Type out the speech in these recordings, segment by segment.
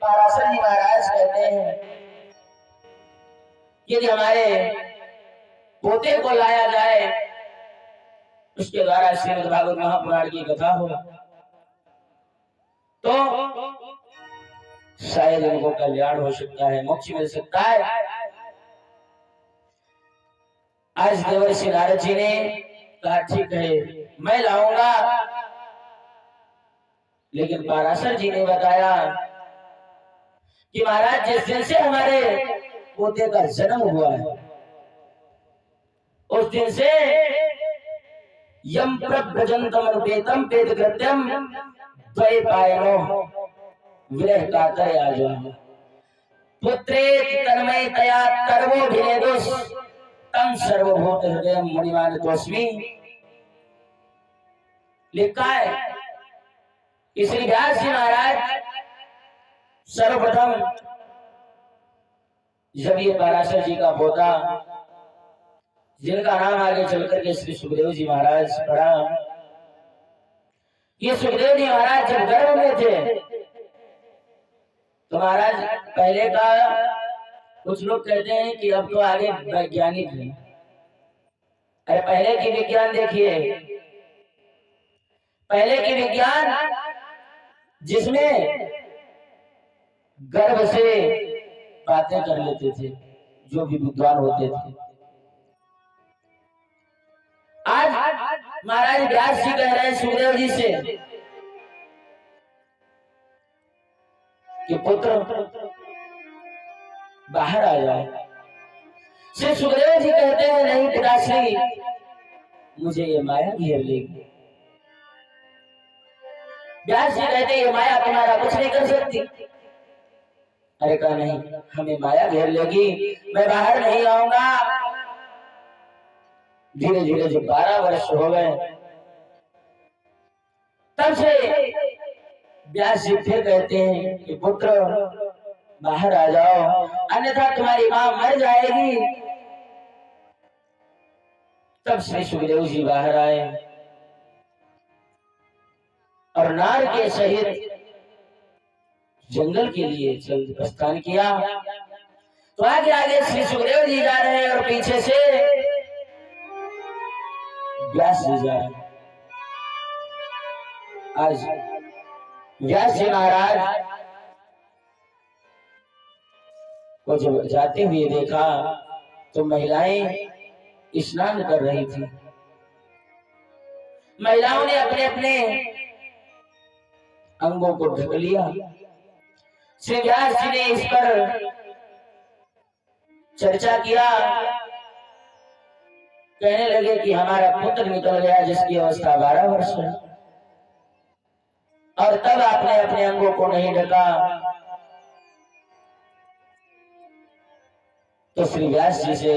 पाराशर जी महाराज कहते हैं यदि हमारे पोते को लाया जाए उसके द्वारा श्रीमद् भागवत महापुराण की कथा हो तो शायद उनको कल्याण हो सकता है, मोक्ष मिल सकता है। आज देवर्षि नारद जी ने कहा ठीक है मैं लाऊंगा, लेकिन पाराशर जी ने बताया कि महाराज जिस दिन से हमारे पोते का जन्म हुआ है उस दिन से यम प्रभजंतम अनुपेतम पेद कृत्यम द्वैपायनो विरह कातर आजो पुत्रेति तन्मयतया सर्वो भिनेदुस तम सर्वभूत हृदय मुनिमान तोस्मि। लिखा है श्री व्यास जी महाराज सर्वप्रथम जब ये पाराशर जी का पोता जिनका नाम आगे चलकर के श्री सुखदेव जी महाराज पढ़ा, ये सुखदेव जी महाराज जब गर्भ में थे तो महाराज पहले का कुछ लोग कहते हैं कि अब तो आगे वैज्ञानिक है। अरे पहले की विज्ञान देखिए, पहले की विज्ञान जिसमें गर्भ से बातें कर लेते थे जो भी विद्वान होते थे। आज महाराज व्यास जी कह रहे हैं सुखदेव जी से कि पुत्र बाहर आ जाओ। श्री सुखदेव जी कहते हैं नहीं पिताश्री मुझे ये माया घेर लेगी। व्यास जी कहते हैं ये माया तुम्हारा कुछ नहीं कर सकती। अरे कहा नहीं हमें माया घेर लेगी, मैं बाहर नहीं आऊंगा। धीरे धीरे जब 12 वर्ष हो गए तब से व्यास जी फिर कहते हैं कि पुत्र बाहर आ जाओ अन्यथा तुम्हारी मां मर जाएगी। तब श्री सुखदेव जी बाहर आए और नार के सहित जंगल के लिए चल प्रस्थान किया। तो आगे आगे श्री सुखदेव जी जा रहे हैं और पीछे से व्यास जी जा रहे हैं। आज व्यास जी महाराज को जब जाते हुए देखा तो महिलाएं स्नान कर रही थी। महिलाओं ने अपने अपने अंगों को ढक लिया। श्री व्यास जी ने इस पर चर्चा किया, कहने लगे कि हमारा पुत्र निकल गया जिसकी अवस्था 12 वर्ष है और तब आपने अपने अंगों को नहीं ढका। तो श्री व्यास जी से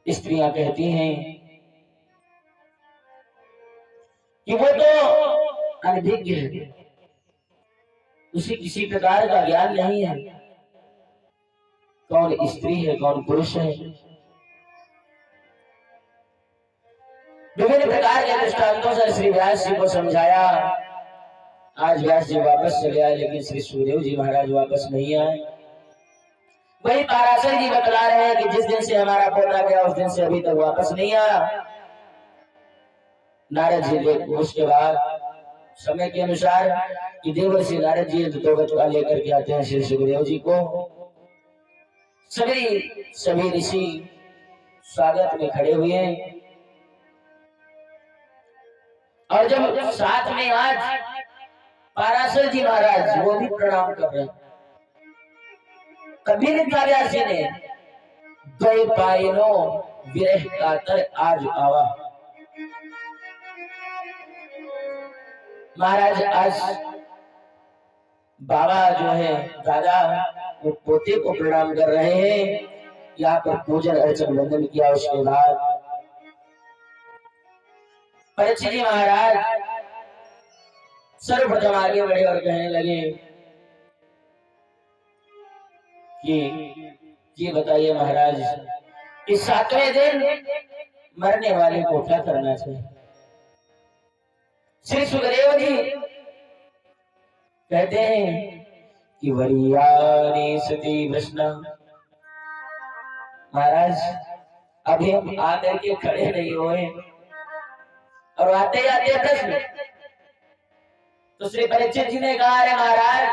स्त्रियां कहती हैं कि वो तो अनभिज्ञ है, उसे किसी प्रकार का ज्ञान नहीं है कौन स्त्री है कौन पुरुष है। विभिन्न प्रकार के दृष्टांतों से श्री व्यास जी को समझाया। आज व्यास जी वापस चले आए लेकिन श्री सुखदेव जी महाराज वापस नहीं आए। वही पाराशर जी बतला रहे हैं कि जिस दिन से हमारा पोता गया उस दिन से अभी तक वापस नहीं आया। नारद जी उसके बाद समय के अनुसार कि देवर्षि नारद जी दूतोगत लेकर के आते हैं श्री सुखदेव जी को। सभी ऋषि स्वागत में खड़े हुए हैं और जब साथ में आज पाराशर जी महाराज वो भी प्रणाम कर रहे हैं। तभी लिखा व्यास जी ने द्वैपायनो विरह कातर आज आवा। महाराज आज बाबा जो है दादा वो पोते को प्रणाम कर रहे हैं। यहाँ पर पूजन अर्चन वंदन किया। उसके बाद परीक्षित जी महाराज सर्वप्रथम आगे बढ़े और कहने लगे कि ये बताइए महाराज इस 7वें दिन मरने वाले को क्या करना चाहिए। श्री सुखदेव जी कहते हैं कि वरियानी सती वैष्णव। महाराज अभी हम आकर के खड़े नहीं हुए और आते जाते प्रश्न। तो श्री परीक्षित जी ने कहा, अरे महाराज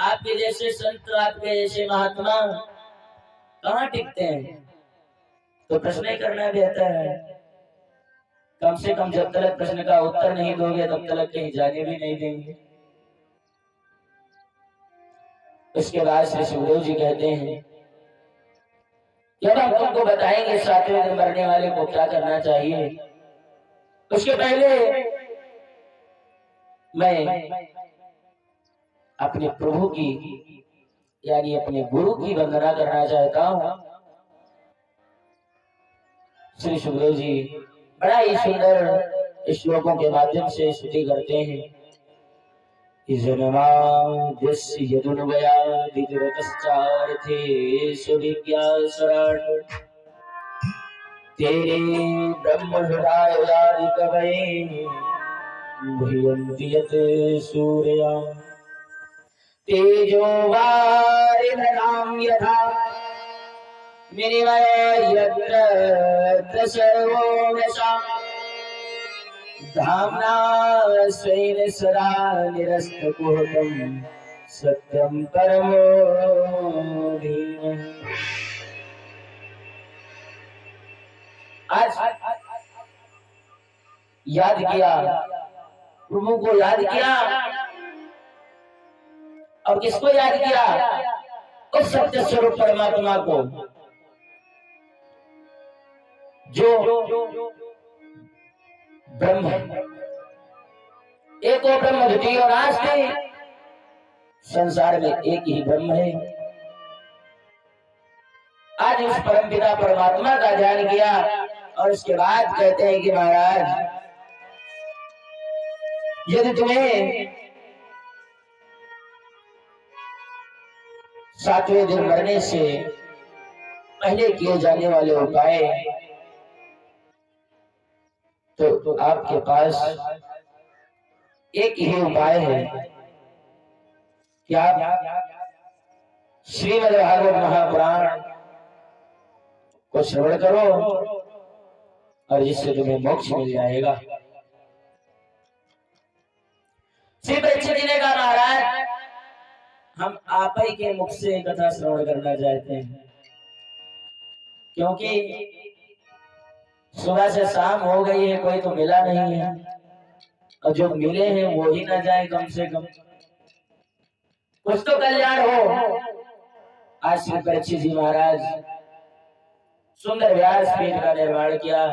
आपके जैसे संत, आपके जैसे महात्मा कहाँ टिकते हैं, तो प्रश्न करना बेहतर है। कम से कम जब तक प्रश्न का उत्तर नहीं दोगे तब तक कहीं जाने भी नहीं देंगे। उसके बाद श्री सुखदेव जी कहते हैं, जब हम तुमको बताएंगे 7वें दिन मरने वाले को क्या करना चाहिए, उसके पहले मैं अपने प्रभु की यानी अपने गुरु की वंदना करना चाहता हूं। श्री सुखदेव जी बड़ा ही सुंदर श्लोकों के माध्यम से स्तुति करते हैं। तेरे ब्रह्म हृदय कवये भयंति यत् सूर्या तेजो वारिधराम यथा विनिमय यत्र सर्वो वशा धाम्ना स्वेन सदा निरस्तकुहकं सत्यं परमो धीमहि। आज याद किया, प्रभु को याद किया, और किसको याद किया? उस सत्य स्वरूप परमात्मा को जो ब्रह्म एक वो ब्रह्म द्वितीय और नास्ति, संसार में एक ही ब्रह्म है। आज उस परमपिता परमात्मा का ध्यान किया और उसके बाद कहते हैं कि महाराज यदि तुम्हें 7वें दिन मरने से पहले किए जाने वाले उपाय, तो आपके पास एक ही उपाय है कि आप श्रीमद् भागवत महापुराण को श्रवण करो और जिससे तुम्हें मोक्ष मिल जाएगा। श्री परीक्षित जी ने कहा, महाराज हम आप ही के मुख से कथा श्रवण करना चाहते हैं, क्योंकि सुबह से शाम हो गई है, कोई तो मिला नहीं है, और जो मिले हैं वो ही ना जाए, कम से कम कुछ तो कल्याण हो। आज श्री परीक्षित जी महाराज सुंदर व्यास पीठ का निर्माण किया।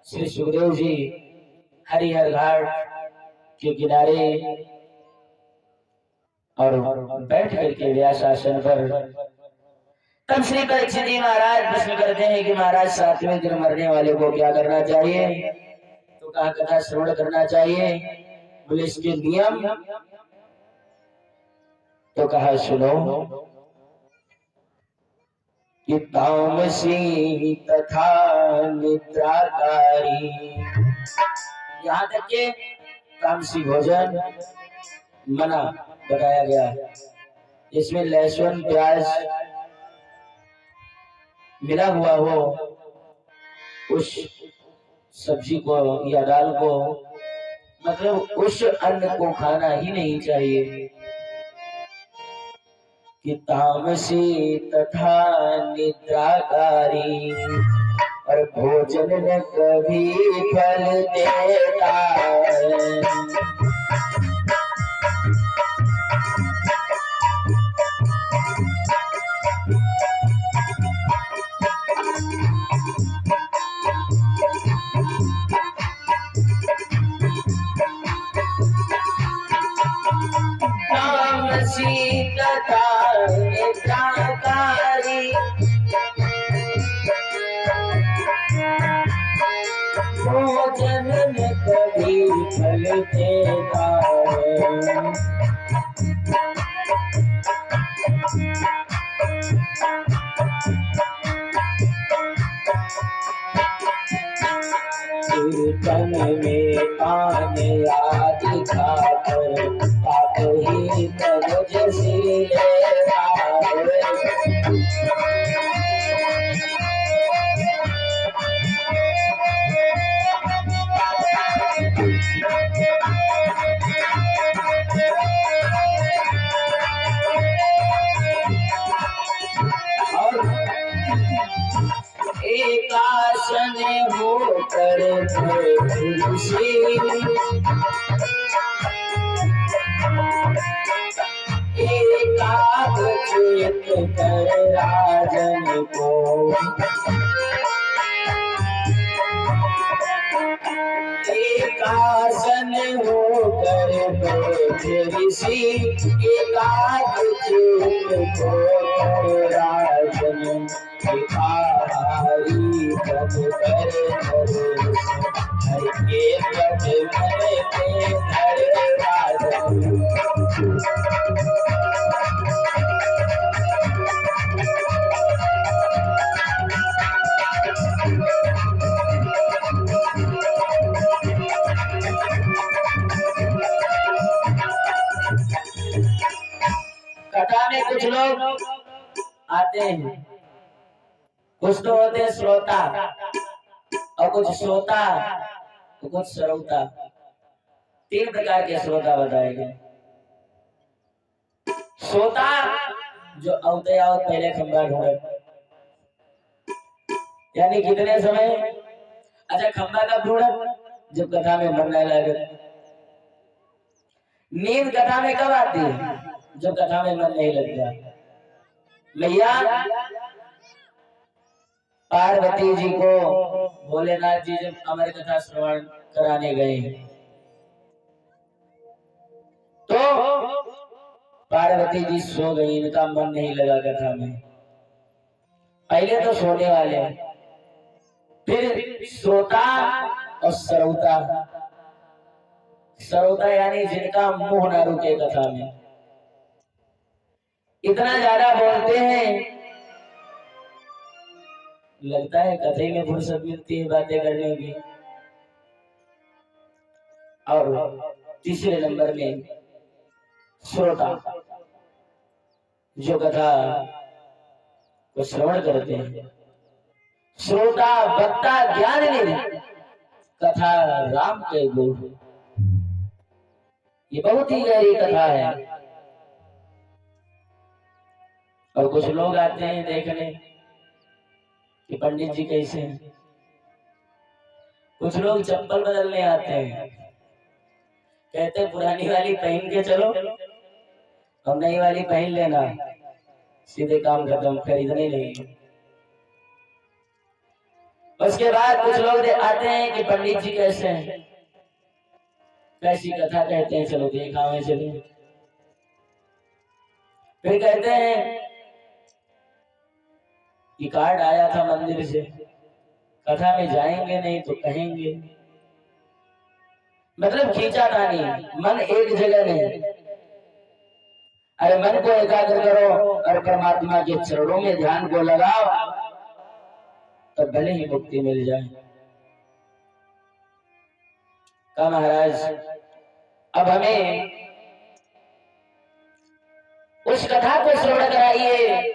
श्री सुखदेव जी हरिहर घाट के किनारे और बैठ करके व्यास आसन पर, तब श्री परीक्षित जी महाराज प्रश्न करते हैं कि महाराज 7वें दिन मरने वाले को क्या करना चाहिए? तो कहा कथा श्रवण करना चाहिए। बोले इसके नियम? तो कहा सुनो कि तामसी तथा निद्राकारी, यहाँ तक के तामसी भोजन मना बताया गया। इसमें लहसुन प्याज मिला हुआ हो, उस सब्जी को या दाल को, मतलब उस अन्न को खाना ही नहीं चाहिए। कि तामसी तथा निद्राकारी, और भोजन न कभी फल देता है। भोजन में कभी फल देता है। कीर्तन में पान आदि खाकर पाप ही तब जैसी एकासन होकर खुशी एकाग चेत कर राजन को एकासन होकर ऋषि एकाग चेत को कर राजन भिखारी पद कर हर के पद मन के धर राजन कथा में कुछ लोग आते हैं, कुछ तो होते हैं श्रोता और कुछ श्रोता तो कुछ श्रोता। तीन प्रकार के श्रोता बताए गए। श्रोता जो औते आओ पहले खंबा ढूंढे, यानी कितने समय, अच्छा खंबा कब ढूंढे, जब कथा में मन नहीं लगे। नींद कथा में कब आती है, जब कथा में मन नहीं लगता। मैया पार्वती जी को भोलेनाथ जी जब अमर कथा श्रवण कराने गए तो पार्वती जी सो गई, इनका मन नहीं लगा कथा में। पहले तो सोने वाले, फिर श्रोता और श्रोता। श्रोता यानी जिनका मुंह ना रुके कथा में, इतना ज्यादा बोलते हैं लगता है कथे में फुर्सत मिलती है बातें करने की। और तीसरे नंबर में श्रोता जो कथा को श्रवण करते हैं। श्रोता वक्ता ज्ञान निधि कथा राम के गुण, ये बहुत ही गहरी कथा है। और कुछ लोग आते हैं देखने कि पंडित जी कैसे हैं। कुछ लोग चप्पल बदलने आते हैं, कहते हैं पुरानी वाली पहन के चलो और नई वाली पहन लेना, सीधे काम खत्म, खरीदने नहीं। उसके बाद कुछ लोग आते हैं कि पंडित जी कैसे हैं, कैसी कथा कहते हैं, चलो देखावे चलो। फिर कहते हैं कि कार्ड आया था मंदिर से, कथा में जाएंगे नहीं तो कहेंगे। मतलब खींचातानी, मन एक जगह नहीं। अरे मन को एकाग्र करो और परमात्मा के चरणों में ध्यान को लगाओ, तब भले ही मुक्ति मिल जाए। कहा महाराज अब हमें उस कथा को श्रवण कराइए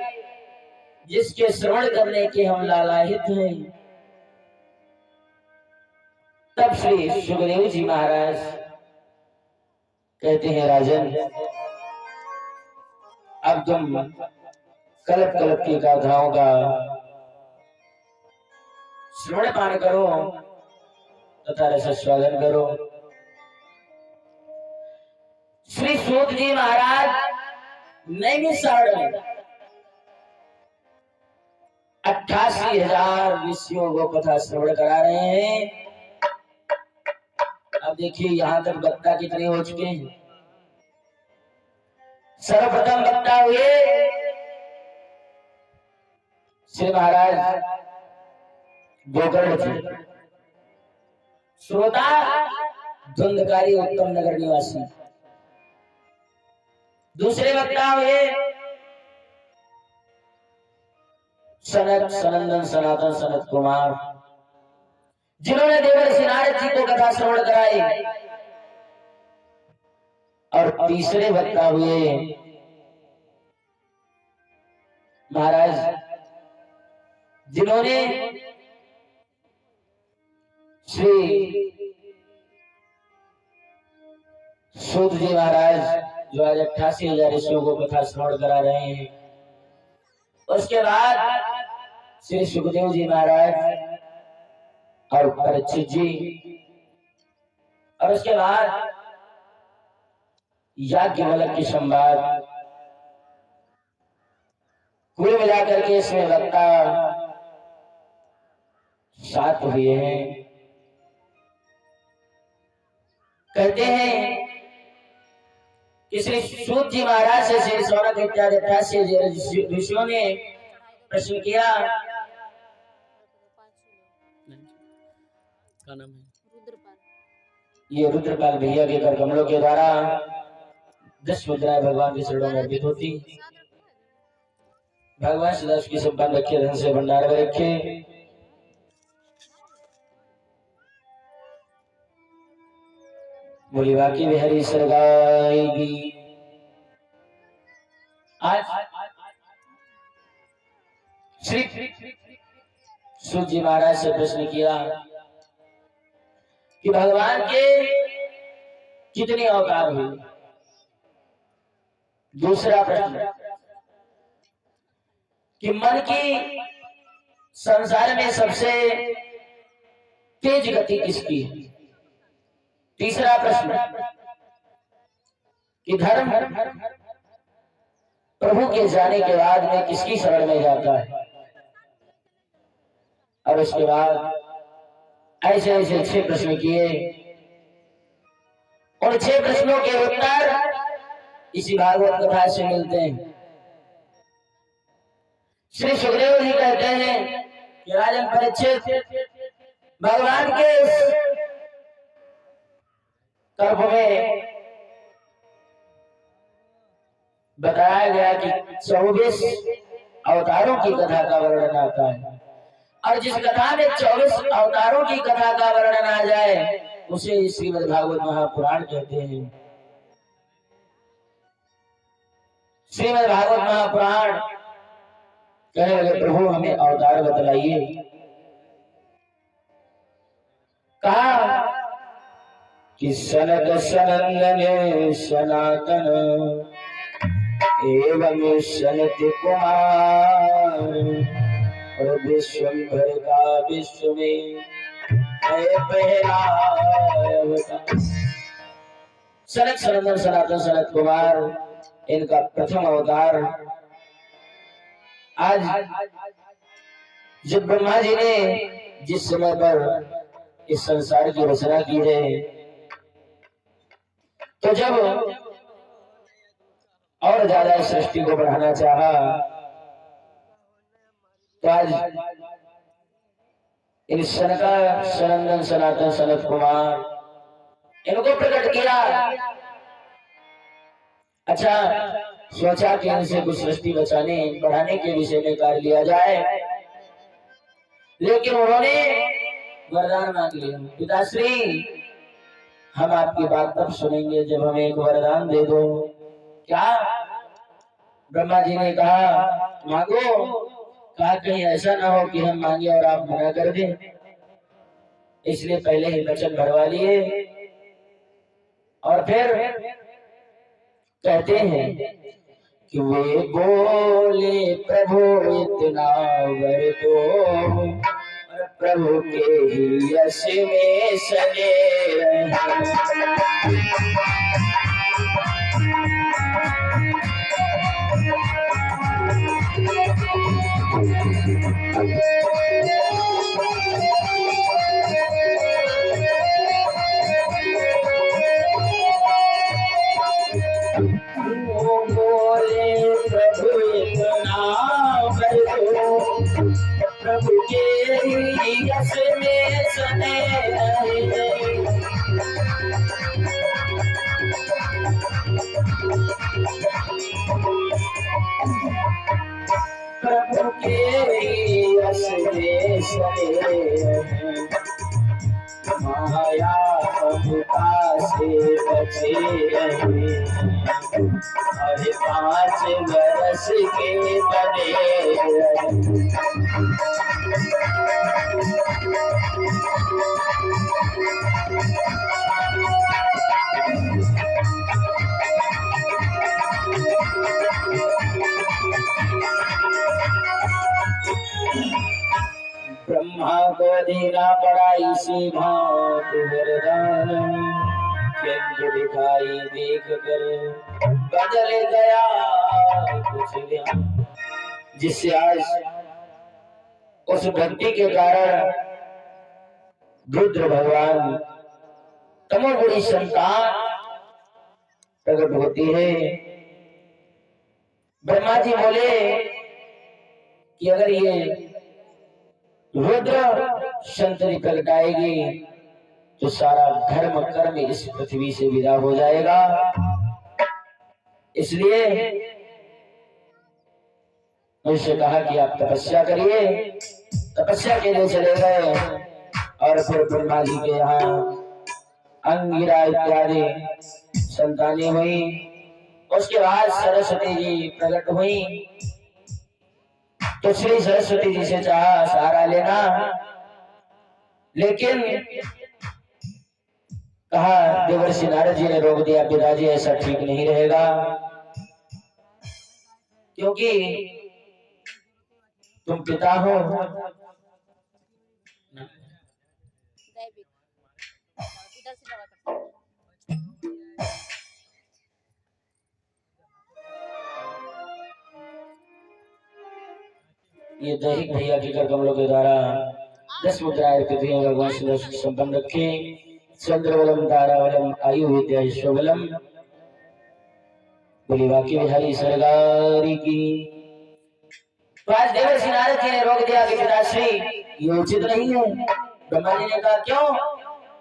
जिसके श्रवण करने के हम लालायित हैं। तब श्री सुखदेव जी महाराज कहते हैं राजन अब तुम कल्प कल्प की गाथाओं का श्रवण पान करो तथा रसास्वादन करो। श्री सूत जी महाराज नैमिषारण्य में 88,000 ऋषियों को कथा श्रवण करा रहे हैं। अब देखिए यहाँ तक वक्ता कितने हो चुके हैं। सर्वप्रथम वक्ता हुए श्री महाराज गोकर्ण जी। श्रोता धुंधकारी उत्तम नगर निवासी। दूसरे वक्ता हुए सनत सनंदन सनातन सनत कुमार, जिन्होंने देवर्षि नारद जी को कथा श्रवण कराई। और तीसरे वक्ता हुए महाराज, जिन्होंने श्री सूत जी महाराज जो आज 88,000 ऋषियों को कथा श्रवण करा रहे हैं। उसके बाद श्री सुखदेव जी महाराज और परीक्षित जी, और उसके बाद याज्ञवल्क्य की संवाद। कुल मिलाकर के इसमें वक्ता 7 हुए हैं। कहते हैं कि श्री सूत जी महाराज से श्री सौनक इत्यादि 88 ऋषियों ने प्रश्न किया। ये रुद्रपाल भैया के कर कमलों के द्वारा 10 मुद्राएं भगवान के चरणों में अर्पित होती। भगवान सदा उसकी संपन्न रखे, धन से भंडार में रखे। बोली बाकी बिहारी सरगाएगी। आज श्री सूत जी महाराज से प्रश्न किया कि भगवान के कितने अवतार हुए। दूसरा प्रश्न कि मन की संसार में सबसे तेज गति किसकी है। तीसरा प्रश्न कि धर्म प्रभु के जाने के बाद में किसकी शरण में जाता है। और उसके बाद ऐसे ऐसे 6 प्रश्न किए। और 6 प्रश्नों के उत्तर इसी भागवत कथा से मिलते हैं। श्री सुखदेव जी कहते हैं कि राजन परीक्षित, भगवान के गर्भ में बताया गया कि 24 अवतारों की कथा का वर्णन आता है। और जिस कथा में 24 अवतारों की कथा का वर्णन आ जाए उसे श्रीमद् भागवत महापुराण कहते हैं। श्रीमद् भागवत महापुराण कहने लगे प्रभु हमें अवतार बतलाइए। कहा कि सनक सनंदन सनातन एवं सनत कुमार और विश्वंभर का विश्व में पहला अवतार। सनक सनंदन सनातन सनत कुमार इनका प्रथम अवतार। आज जब ब्रह्मा जी ने जिस समय पर इस संसार की रचना की है, तो जब और ज्यादा इस सृष्टि को बढ़ाना चाहा तो आज इन सनका सनंदन सनातन सनत कुमार इनको प्रकट किया। अच्छा, सोचा कि इनसे कुछ सृष्टि बचाने बढ़ाने के विषय में कार्य लिया जाए, लेकिन उन्होंने वरदान मांग लिया। पिताश्री हम आपकी बात तब सुनेंगे जब हमें एक वरदान दे दो। क्या? ब्रह्मा जी ने कहा मांगो। कहा कहीं ऐसा ना हो कि हम मांगे और आप मना कर दें, इसलिए पहले ही वचन भरवा लिए। और फिर कहते हैं कि वे बोले प्रभु इतना वर दो, प्रभु के ही यश में सने प्रभु के यश में सने प्रभु के यश में सने माया ममता से बचे रहे। 5 बरस के बने। ब्रह्मा को देना पड़ा इसी भांति वरदान, केंद्र दिखाई देख कर बदल गया कुछ ज्ञान, जिससे आज उस भक्ति के कारण रुद्र भगवान तमोगुणी संतान प्रकट होती है। ब्रह्मा जी बोले कि अगर ये रुद्र संतति प्रकट आएगी तो सारा धर्म कर्म इस पृथ्वी से विदा हो जाएगा। इसलिए उनसे कहा कि आप तपस्या करिए। तपस्या के लिए चले गए और फिर ब्रह्मा जी के यहाँ अंगिरा इत्यादि संतानें हुई। उसके बाद सरस्वती जी प्रकट हुई तो श्री सरस्वती जी से चाहा सहारा लेना, लेकिन कहा देवर्षि नारद जी ने रोक दिया, पिताजी ऐसा ठीक नहीं रहेगा, क्योंकि तुम पिता हो। ये दैहिक भैया की कर कमलों के द्वारा 10 मुद्राएं पृथ्वी भगवान से संपन्न रखे। चंद्रबलम ताराबलम आयु विद्या ईश्वरबलम। बोली वाक्य बिहारी सरगारी की। तो आज देवर्षि नारद जी ने रोक दिया कि पिताश्री ये उचित नहीं है। ब्रह्मा जी ने कहा क्यों?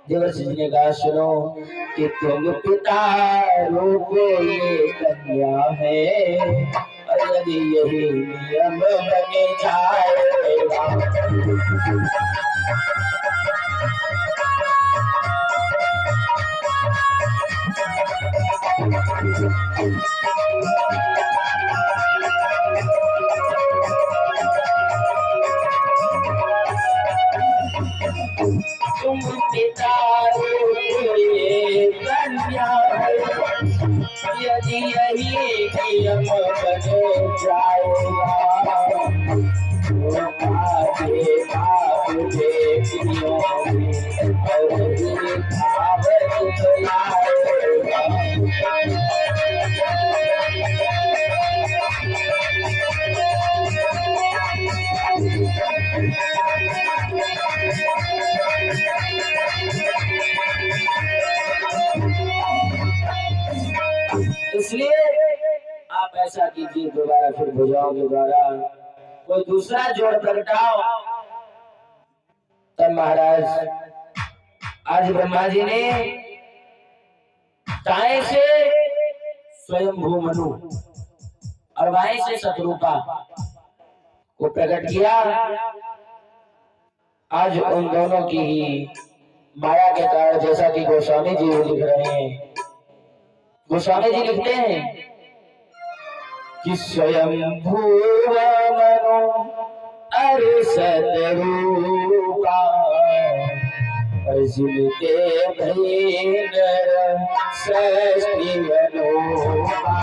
देवर्षि जी ने कहा सुनो कि तुम पिता रूप ये कन्या है, और यदि यही नियम बने जाएगा तुम पिता ये कन्या है, यदि यही नियम बने जाएगा तो आगे बाप देखियो और ये भावत लाएगा। इसलिए आप ऐसा कीजिए, दोबारा फिर भुजाओं के द्वारा कोई दूसरा जोड़ प्रगटाओ। तब महाराज आज ब्रह्मा जी ने दाएं से स्वयंभू मनु और बाएं से शत्रुपा को प्रकट किया। आज उन दोनों की ही माया के कारण, जैसा कि गोस्वामी जी लिख रहे हैं, गोस्वामी जी लिखते हैं कि स्वयं भूव मनो अरे सतरूपा, जिनके भई नर सृष्टि बनोपा।